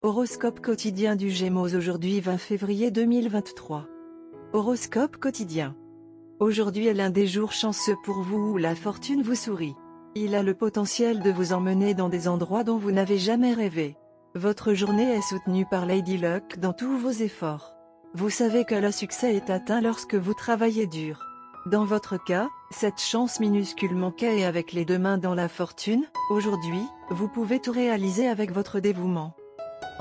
Horoscope quotidien du Gémeaux aujourd'hui 20 février 2023. Horoscope quotidien. Aujourd'hui est l'un des jours chanceux pour vous où la fortune vous sourit. Il a le potentiel de vous emmener dans des endroits dont vous n'avez jamais rêvé. Votre journée est soutenue par Lady Luck dans tous vos efforts. Vous savez que le succès est atteint lorsque vous travaillez dur. Dans votre cas, cette chance minuscule manquait et avec les deux mains dans la fortune, aujourd'hui, vous pouvez tout réaliser avec votre dévouement.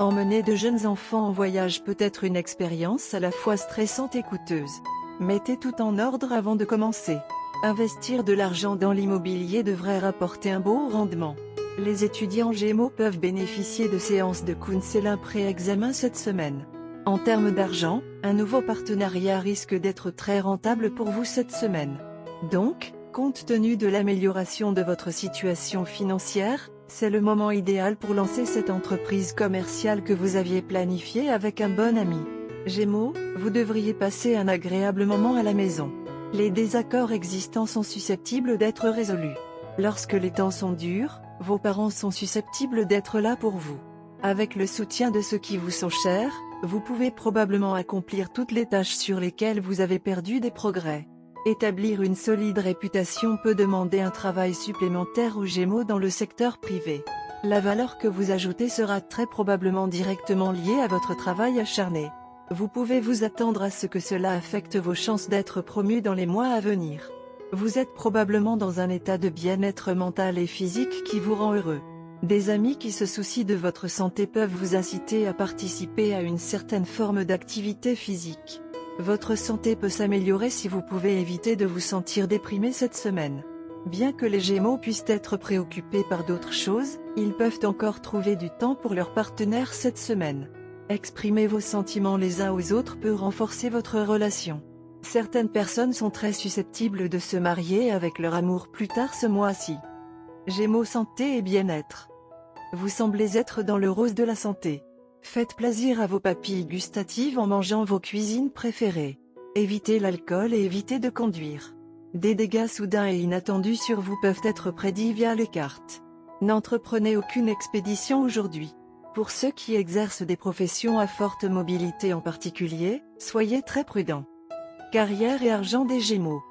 Emmener de jeunes enfants en voyage peut être une expérience à la fois stressante et coûteuse. Mettez tout en ordre avant de commencer. Investir de l'argent dans l'immobilier devrait rapporter un beau rendement. Les étudiants Gémeaux peuvent bénéficier de séances de counseling pré-examen cette semaine. En termes d'argent, un nouveau partenariat risque d'être très rentable pour vous cette semaine. Donc, compte tenu de l'amélioration de votre situation financière, c'est le moment idéal pour lancer cette entreprise commerciale que vous aviez planifiée avec un bon ami. Gémeaux, vous devriez passer un agréable moment à la maison. Les désaccords existants sont susceptibles d'être résolus. Lorsque les temps sont durs, vos parents sont susceptibles d'être là pour vous. Avec le soutien de ceux qui vous sont chers, vous pouvez probablement accomplir toutes les tâches sur lesquelles vous avez perdu des progrès. Établir une solide réputation peut demander un travail supplémentaire aux Gémeaux dans le secteur privé. La valeur que vous ajoutez sera très probablement directement liée à votre travail acharné. Vous pouvez vous attendre à ce que cela affecte vos chances d'être promu dans les mois à venir. Vous êtes probablement dans un état de bien-être mental et physique qui vous rend heureux. Des amis qui se soucient de votre santé peuvent vous inciter à participer à une certaine forme d'activité physique. Votre santé peut s'améliorer si vous pouvez éviter de vous sentir déprimé cette semaine. Bien que les Gémeaux puissent être préoccupés par d'autres choses, ils peuvent encore trouver du temps pour leur partenaire cette semaine. Exprimer vos sentiments les uns aux autres peut renforcer votre relation. Certaines personnes sont très susceptibles de se marier avec leur amour plus tard ce mois-ci. Gémeaux santé et bien-être. Vous semblez être dans le rose de la santé. Faites plaisir à vos papilles gustatives en mangeant vos cuisines préférées. Évitez l'alcool et évitez de conduire. Des dégâts soudains et inattendus sur vous peuvent être prédits via les cartes. N'entreprenez aucune expédition aujourd'hui. Pour ceux qui exercent des professions à forte mobilité en particulier, soyez très prudents. Carrière et argent des Gémeaux.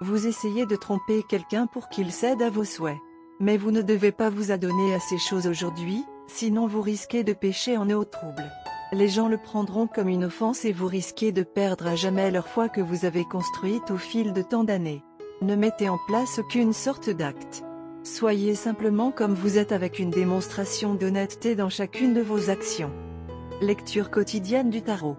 Vous essayez de tromper quelqu'un pour qu'il cède à vos souhaits. Mais vous ne devez pas vous adonner à ces choses aujourd'hui, sinon vous risquez de pécher en eau trouble. Les gens le prendront comme une offense et vous risquez de perdre à jamais leur foi que vous avez construite au fil de tant d'années. Ne mettez en place aucune sorte d'acte. Soyez simplement comme vous êtes avec une démonstration d'honnêteté dans chacune de vos actions. Lecture quotidienne du tarot.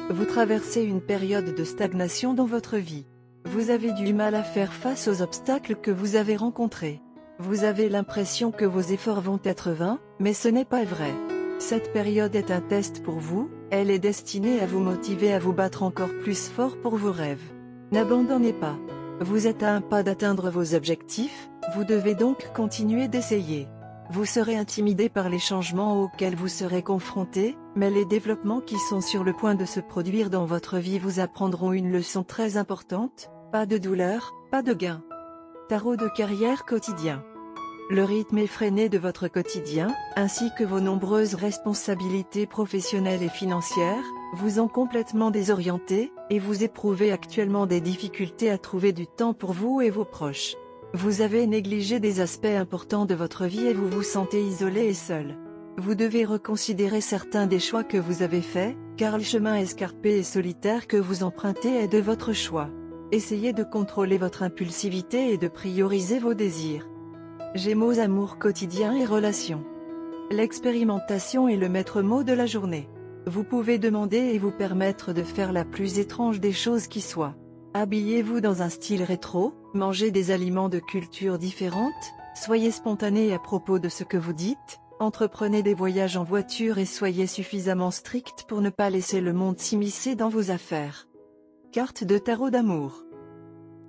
Vous traversez une période de stagnation dans votre vie. Vous avez du mal à faire face aux obstacles que vous avez rencontrés. Vous avez l'impression que vos efforts vont être vains, mais ce n'est pas vrai. Cette période est un test pour vous, elle est destinée à vous motiver à vous battre encore plus fort pour vos rêves. N'abandonnez pas. Vous êtes à un pas d'atteindre vos objectifs, vous devez donc continuer d'essayer. Vous serez intimidé par les changements auxquels vous serez confronté, mais les développements qui sont sur le point de se produire dans votre vie vous apprendront une leçon très importante, pas de douleur, pas de gain. Tarot de carrière quotidien. Le rythme effréné de votre quotidien, ainsi que vos nombreuses responsabilités professionnelles et financières, vous ont complètement désorienté, et vous éprouvez actuellement des difficultés à trouver du temps pour vous et vos proches. Vous avez négligé des aspects importants de votre vie et vous vous sentez isolé et seul. Vous devez reconsidérer certains des choix que vous avez faits, car le chemin escarpé et solitaire que vous empruntez est de votre choix. Essayez de contrôler votre impulsivité et de prioriser vos désirs. Gémeaux amour quotidien et relations. L'expérimentation est le maître mot de la journée. Vous pouvez demander et vous permettre de faire la plus étrange des choses qui soient. Habillez-vous dans un style rétro, mangez des aliments de cultures différentes, soyez spontané à propos de ce que vous dites, entreprenez des voyages en voiture et soyez suffisamment strict pour ne pas laisser le monde s'immiscer dans vos affaires. Carte de tarot d'amour.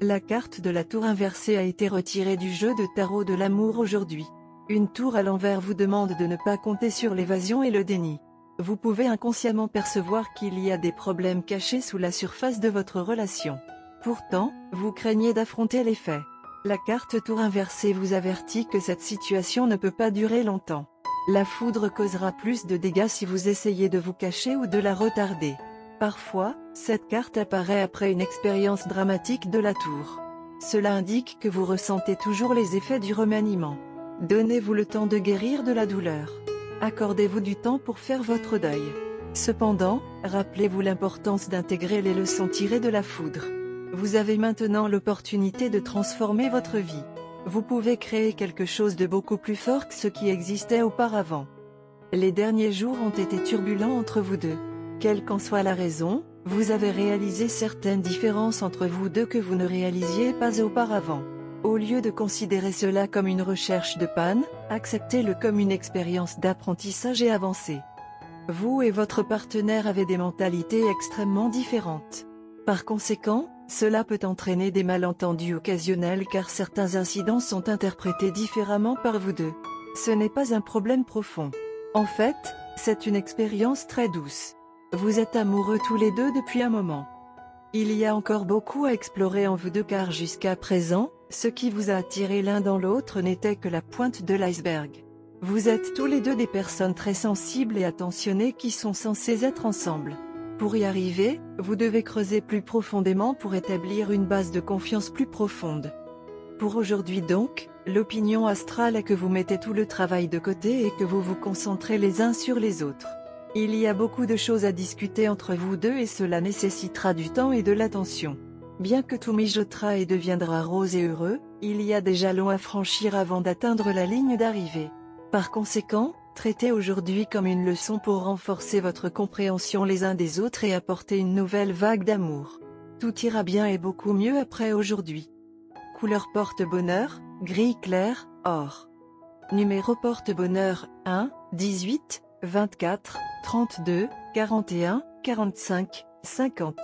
La carte de la tour inversée a été retirée du jeu de tarot de l'amour aujourd'hui. Une tour à l'envers vous demande de ne pas compter sur l'évasion et le déni. Vous pouvez inconsciemment percevoir qu'il y a des problèmes cachés sous la surface de votre relation. Pourtant, vous craignez d'affronter les faits. La carte tour inversée vous avertit que cette situation ne peut pas durer longtemps. La foudre causera plus de dégâts si vous essayez de vous cacher ou de la retarder. Parfois, cette carte apparaît après une expérience dramatique de la tour. Cela indique que vous ressentez toujours les effets du remaniement. Donnez-vous le temps de guérir de la douleur. Accordez-vous du temps pour faire votre deuil. Cependant, rappelez-vous l'importance d'intégrer les leçons tirées de la foudre. Vous avez maintenant l'opportunité de transformer votre vie. Vous pouvez créer quelque chose de beaucoup plus fort que ce qui existait auparavant. Les derniers jours ont été turbulents entre vous deux. Quelle qu'en soit la raison, vous avez réalisé certaines différences entre vous deux que vous ne réalisiez pas auparavant. Au lieu de considérer cela comme une recherche de panne, acceptez-le comme une expérience d'apprentissage et avancez. Vous et votre partenaire avez des mentalités extrêmement différentes. Par conséquent, cela peut entraîner des malentendus occasionnels car certains incidents sont interprétés différemment par vous deux. Ce n'est pas un problème profond. En fait, c'est une expérience très douce. Vous êtes amoureux tous les deux depuis un moment. Il y a encore beaucoup à explorer en vous deux car jusqu'à présent, ce qui vous a attiré l'un dans l'autre n'était que la pointe de l'iceberg. Vous êtes tous les deux des personnes très sensibles et attentionnées qui sont censées être ensemble. Pour y arriver, vous devez creuser plus profondément pour établir une base de confiance plus profonde. Pour aujourd'hui donc, l'opinion astrale est que vous mettez tout le travail de côté et que vous vous concentrez les uns sur les autres. Il y a beaucoup de choses à discuter entre vous deux et cela nécessitera du temps et de l'attention. Bien que tout mijotera et deviendra rose et heureux, il y a des jalons à franchir avant d'atteindre la ligne d'arrivée. Par conséquent, traitez aujourd'hui comme une leçon pour renforcer votre compréhension les uns des autres et apporter une nouvelle vague d'amour. Tout ira bien et beaucoup mieux après aujourd'hui. Couleur porte-bonheur, gris clair, or. Numéro porte-bonheur, 1, 18, 24, 32, 41, 45, 50.